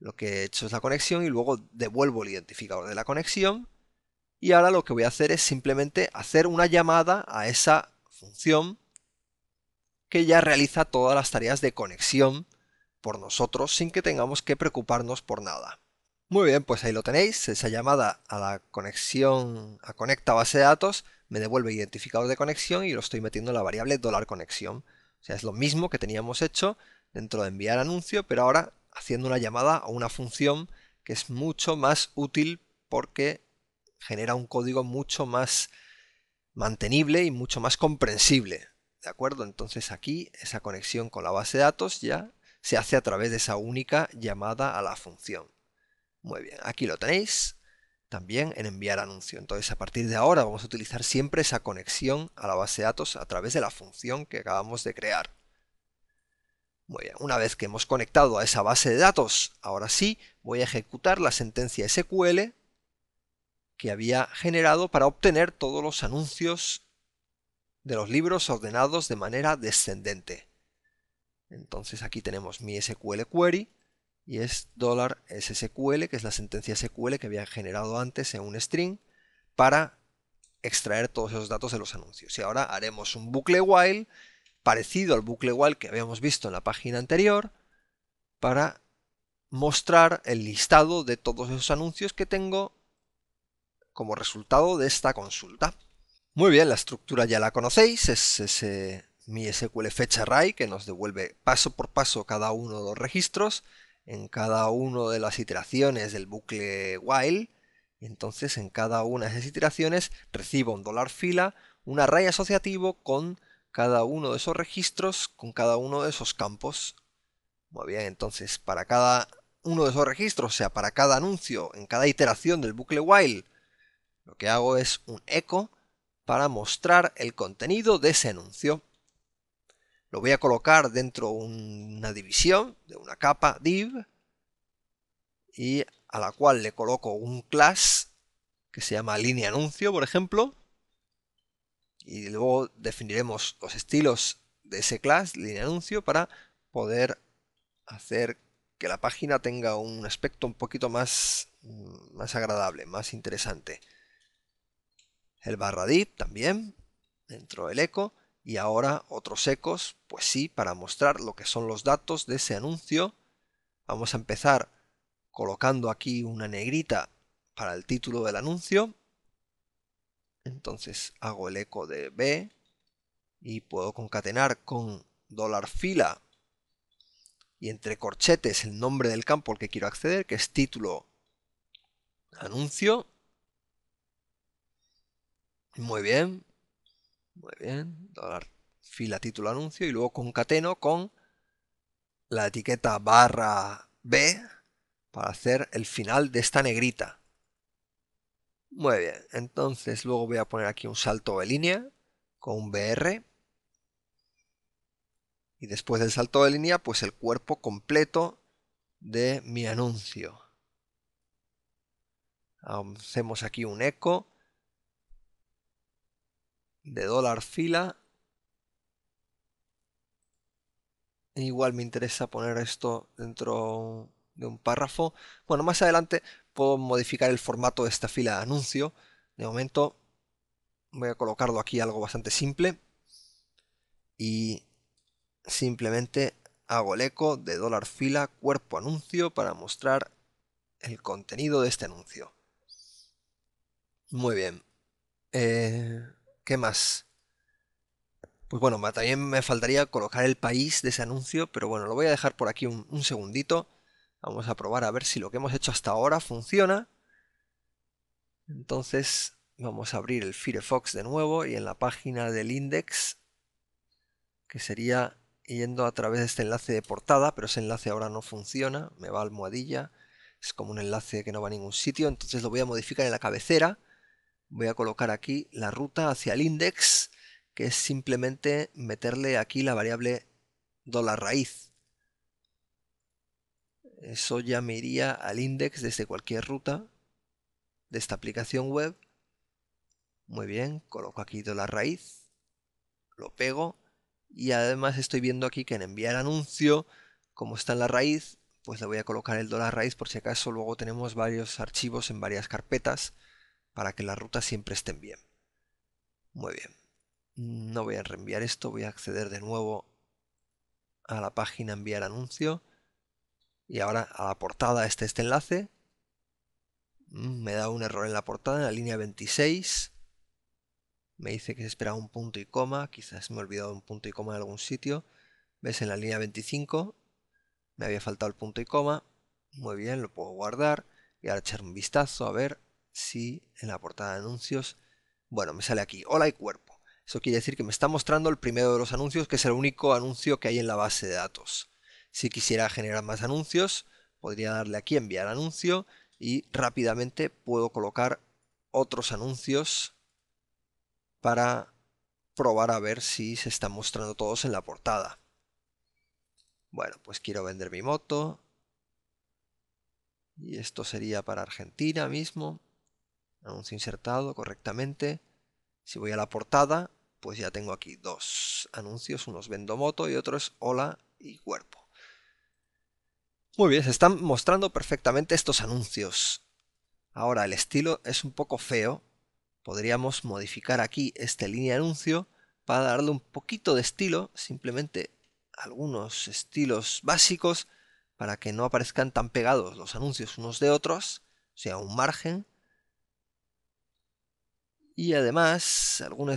A: Lo que he hecho es la conexión y luego devuelvo el identificador de la conexión. Y ahora lo que voy a hacer es simplemente hacer una llamada a esa función que ya realiza todas las tareas de conexión por nosotros sin que tengamos que preocuparnos por nada. Muy bien, pues ahí lo tenéis, esa llamada a la conexión, a conecta base de datos, me devuelve identificador de conexión y lo estoy metiendo en la variable $conexión. O sea, es lo mismo que teníamos hecho dentro de enviar anuncio, pero ahora haciendo una llamada a una función que es mucho más útil porque genera un código mucho más mantenible y mucho más comprensible. ¿De acuerdo? Entonces aquí esa conexión con la base de datos ya se hace a través de esa única llamada a la función. Muy bien, aquí lo tenéis también en enviar anuncio. Entonces a partir de ahora vamos a utilizar siempre esa conexión a la base de datos a través de la función que acabamos de crear. Muy bien, una vez que hemos conectado a esa base de datos, ahora sí voy a ejecutar la sentencia SQL que había generado para obtener todos los anuncios de los libros ordenados de manera descendente. Entonces aquí tenemos mi SQL query y es $SSQL, que es la sentencia SQL que había generado antes en un string para extraer todos esos datos de los anuncios. Y ahora haremos un bucle while parecido al bucle while que habíamos visto en la página anterior para mostrar el listado de todos esos anuncios que tengo como resultado de esta consulta. Muy bien, la estructura ya la conocéis, es ese mi SQL fetch array que nos devuelve paso por paso cada uno de los registros en cada una de las iteraciones del bucle while. Y entonces en cada una de esas iteraciones recibo un $fila, un array asociativo con cada uno de esos registros, con cada uno de esos campos. Muy bien, entonces para cada uno de esos registros, o sea, para cada anuncio, en cada iteración del bucle while, lo que hago es un echo para mostrar el contenido de ese anuncio. lo voy a colocar dentro de una división, de una capa div, y a la cual le coloco un class que se llama línea anuncio, por ejemplo, y luego definiremos los estilos de ese class, línea anuncio, para poder hacer que la página tenga un aspecto un poquito más agradable, más interesante. El barra div también, dentro del eco, y ahora otros ecos, pues sí, para mostrar lo que son los datos de ese anuncio. Vamos a empezar colocando aquí una negrita para el título del anuncio. Entonces hago el eco de B y puedo concatenar con $fila y entre corchetes el nombre del campo al que quiero acceder, que es título anuncio. Muy bien, $fila título anuncio, y luego concateno con la etiqueta barra B para hacer el final de esta negrita. Muy bien, entonces luego voy a poner aquí un salto de línea con un BR. Y después del salto de línea, pues el cuerpo completo de mi anuncio. Hacemos aquí un eco de $fila. Igual me interesa poner esto dentro de un párrafo. Bueno, más adelante puedo modificar el formato de esta fila de anuncio. De momento voy a colocarlo aquí algo bastante simple. Y simplemente hago el eco de $fila cuerpo anuncio para mostrar el contenido de este anuncio. Muy bien. ¿Qué más? Pues bueno, también me faltaría colocar el país de ese anuncio, pero bueno, lo voy a dejar por aquí un segundito. Vamos a probar a ver si lo que hemos hecho hasta ahora funciona. Entonces vamos a abrir el Firefox de nuevo y en la página del index, que sería yendo a través de este enlace de portada, pero ese enlace ahora no funciona, me va a almohadilla, es como un enlace que no va a ningún sitio, entonces lo voy a modificar en la cabecera. Voy a colocar aquí la ruta hacia el index, que es simplemente meterle aquí la variable $raíz. Eso ya me iría al index desde cualquier ruta de esta aplicación web. Muy bien, coloco aquí $raíz, lo pego y además estoy viendo aquí que en enviar anuncio, como está en la raíz, pues le voy a colocar el $raíz por si acaso luego tenemos varios archivos en varias carpetas para que las rutas siempre estén bien. Muy bien. No voy a reenviar esto, voy a acceder de nuevo a la página enviar anuncio y ahora a la portada este enlace. Me da un error en la portada, en la línea 26. Me dice que se espera un punto y coma, quizás me he olvidado un punto y coma en algún sitio. ¿Ves? En la línea 25 me había faltado el punto y coma. Muy bien, lo puedo guardar y ahora echar un vistazo a ver si en la portada de anuncios, bueno, me sale aquí, hola y cuerpo. Eso quiere decir que me está mostrando el primero de los anuncios, que es el único anuncio que hay en la base de datos. Si quisiera generar más anuncios, podría darle aquí enviar anuncio y rápidamente puedo colocar otros anuncios para probar a ver si se están mostrando todos en la portada. Bueno, pues quiero vender mi moto. Y esto sería para Argentina mismo. Anuncio insertado correctamente. Si voy a la portada, pues ya tengo aquí dos anuncios. Uno es vendo moto y otro es hola y cuerpo. Muy bien, se están mostrando perfectamente estos anuncios. Ahora el estilo es un poco feo. Podríamos modificar aquí esta línea de anuncio para darle un poquito de estilo. Simplemente algunos estilos básicos para que no aparezcan tan pegados los anuncios unos de otros. O sea, un margen. Y además algún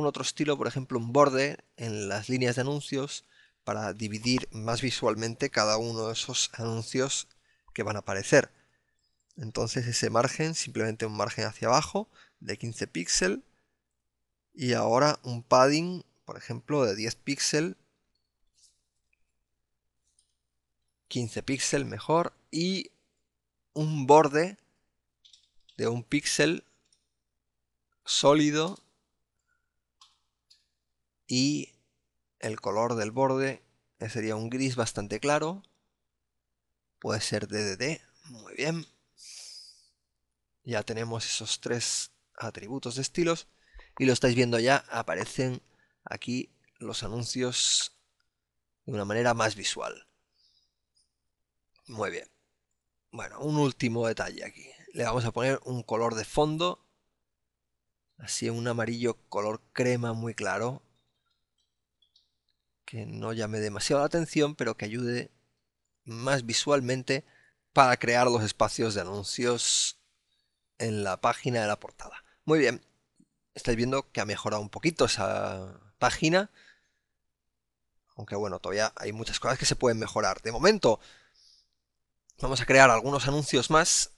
A: otro estilo, por ejemplo un borde en las líneas de anuncios para dividir más visualmente cada uno de esos anuncios que van a aparecer. Entonces ese margen, simplemente un margen hacia abajo de 15 píxeles y ahora un padding, por ejemplo, de 10 píxeles, 15 píxeles mejor, y un borde de un píxel sólido y el color del borde sería un gris bastante claro. Puede ser DDD. Muy bien. Ya tenemos esos tres atributos de estilos. Y lo estáis viendo ya, aparecen aquí los anuncios de una manera más visual. Muy bien. Bueno, un último detalle aquí. Le vamos a poner un color de fondo. Así un amarillo color crema muy claro. Que no llame demasiado la atención, pero que ayude más visualmente para crear los espacios de anuncios en la página de la portada. Muy bien. Estáis viendo que ha mejorado un poquito esa página. Aunque bueno, todavía hay muchas cosas que se pueden mejorar. De momento, vamos a crear algunos anuncios más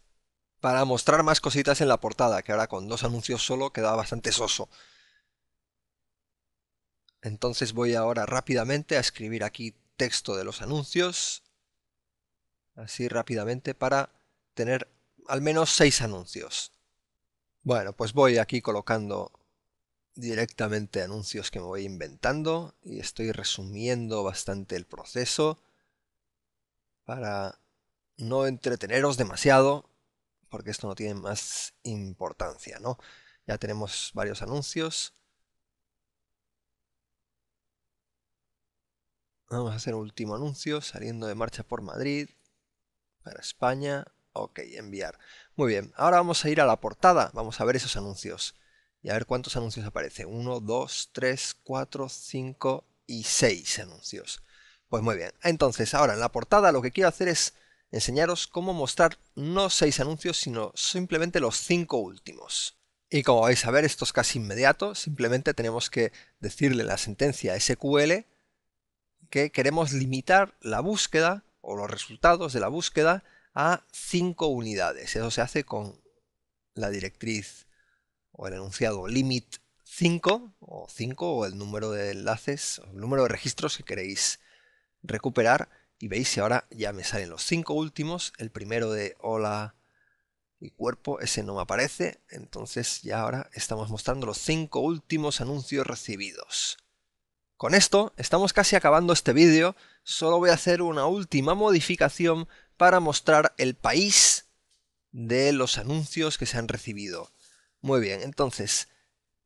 A: para mostrar más cositas en la portada, que ahora con 2 anuncios solo queda bastante soso. Entonces voy ahora rápidamente a escribir aquí texto de los anuncios. Así rápidamente para tener al menos 6 anuncios. Bueno, pues voy aquí colocando directamente anuncios que me voy inventando y estoy resumiendo bastante el proceso para no entreteneros demasiado, porque esto no tiene más importancia, ¿no? Ya tenemos varios anuncios. Vamos a hacer un último anuncio, saliendo de marcha por Madrid, para España. Ok, enviar. Muy bien, ahora vamos a ir a la portada, vamos a ver esos anuncios. Y a ver cuántos anuncios aparecen. 1, 2, 3, 4, 5 y 6 anuncios. Pues muy bien, entonces ahora en la portada lo que quiero hacer es enseñaros cómo mostrar no 6 anuncios, sino simplemente los 5 últimos. Y como vais a ver, esto es casi inmediato, simplemente tenemos que decirle en la sentencia SQL que queremos limitar la búsqueda o los resultados de la búsqueda a 5 unidades. Eso se hace con la directriz o el enunciado limit 5 o el número de enlaces, o el número de registros que queréis recuperar. Y veis si ahora ya me salen los 5 últimos. El primero de hola y cuerpo, ese no me aparece. Entonces ya ahora estamos mostrando los 5 últimos anuncios recibidos. Con esto estamos casi acabando este vídeo. Solo voy a hacer una última modificación para mostrar el país de los anuncios que se han recibido. Muy bien, entonces,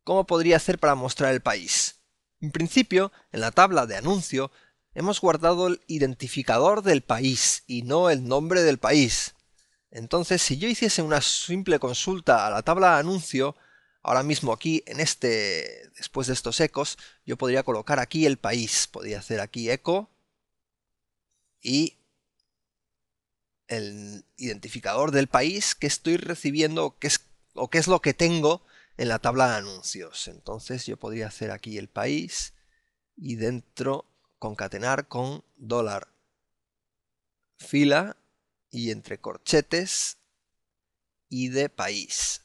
A: ¿cómo podría hacer para mostrar el país? En principio, en la tabla de anuncio, hemos guardado el identificador del país y no el nombre del país. Entonces, si yo hiciese una simple consulta a la tabla de anuncio, ahora mismo aquí, después de estos ecos, yo podría colocar aquí el país. Podría hacer aquí eco y el identificador del país que estoy recibiendo o qué es lo que tengo en la tabla de anuncios. Entonces yo podría hacer aquí el país y dentro concatenar con dólar fila y entre corchetes y de país.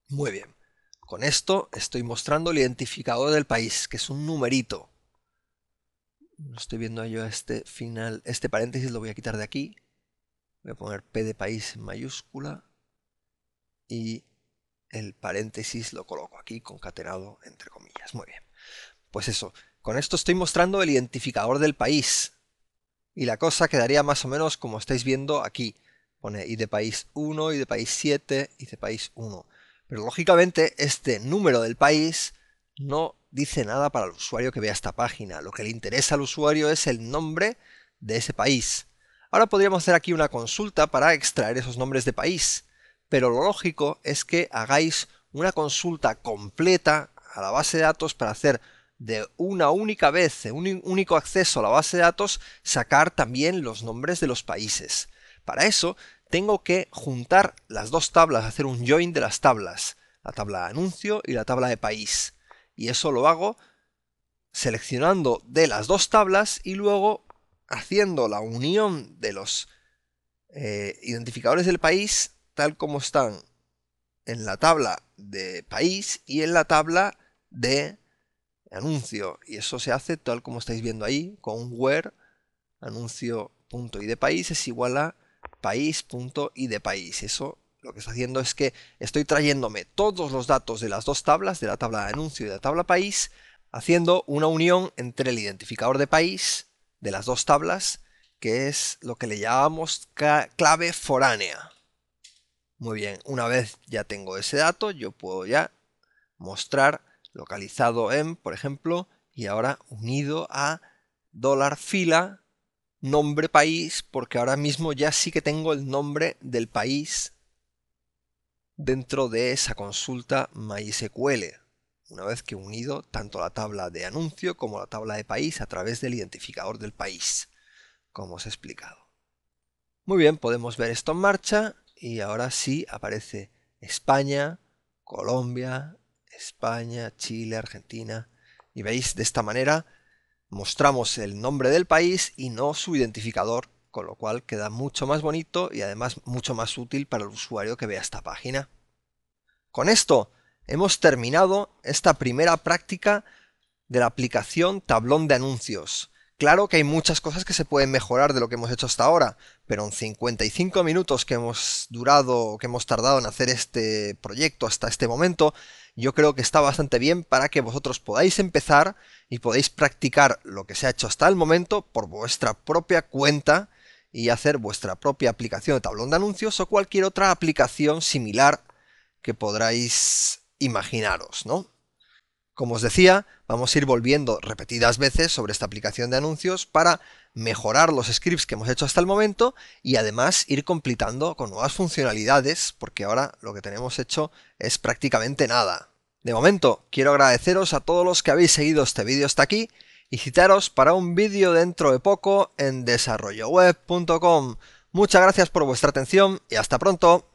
A: Muy bien. Con esto estoy mostrando el identificador del país, que es un numerito. No estoy viendo yo este final, este paréntesis lo voy a quitar de aquí. Voy a poner P de país en mayúscula y el paréntesis lo coloco aquí concatenado entre comillas. Muy bien. Pues eso, con esto estoy mostrando el identificador del país. Y la cosa quedaría más o menos como estáis viendo aquí. Pone ID país 1, ID país 7, ID país 1. Pero lógicamente este número del país no dice nada para el usuario que vea esta página. Lo que le interesa al usuario es el nombre de ese país. Ahora podríamos hacer aquí una consulta para extraer esos nombres de país. Pero lo lógico es que hagáis una consulta completa a la base de datos para hacer de una única vez, de un único acceso a la base de datos, sacar también los nombres de los países. Para eso tengo que juntar las dos tablas, hacer un join de las tablas, la tabla de anuncio y la tabla de país. Y eso lo hago seleccionando de las dos tablas y luego haciendo la unión de los identificadores del país tal como están en la tabla de país y en la tabla de anuncio. Y eso se hace tal como estáis viendo ahí, con where anuncio.idpaís es igual a país.idpaís. Eso lo que está haciendo es que estoy trayéndome todos los datos de las dos tablas, de la tabla de anuncio y de la tabla país, haciendo una unión entre el identificador de país de las dos tablas, que es lo que le llamamos clave foránea. Muy bien, una vez ya tengo ese dato, yo puedo ya mostrar localizado en, por ejemplo, y ahora unido a $fila nombre país, porque ahora mismo ya sí que tengo el nombre del país dentro de esa consulta MySQL, una vez que he unido tanto la tabla de anuncio como la tabla de país a través del identificador del país, como os he explicado. Muy bien, podemos ver esto en marcha y ahora sí aparece España, Colombia, España, Chile, Argentina, y veis, de esta manera mostramos el nombre del país y no su identificador, con lo cual queda mucho más bonito y además mucho más útil para el usuario que vea esta página. Con esto hemos terminado esta primera práctica de la aplicación tablón de anuncios. Claro que hay muchas cosas que se pueden mejorar de lo que hemos hecho hasta ahora, pero en 55 minutos que hemos tardado en hacer este proyecto hasta este momento, yo creo que está bastante bien para que vosotros podáis empezar y podáis practicar lo que se ha hecho hasta el momento por vuestra propia cuenta y hacer vuestra propia aplicación de tablón de anuncios o cualquier otra aplicación similar que podráis imaginaros, ¿no? Como os decía, vamos a ir volviendo repetidas veces sobre esta aplicación de anuncios para mejorar los scripts que hemos hecho hasta el momento y además ir completando con nuevas funcionalidades, porque ahora lo que tenemos hecho es prácticamente nada. De momento, quiero agradeceros a todos los que habéis seguido este vídeo hasta aquí y citaros para un vídeo dentro de poco en desarrolloweb.com. Muchas gracias por vuestra atención y hasta pronto.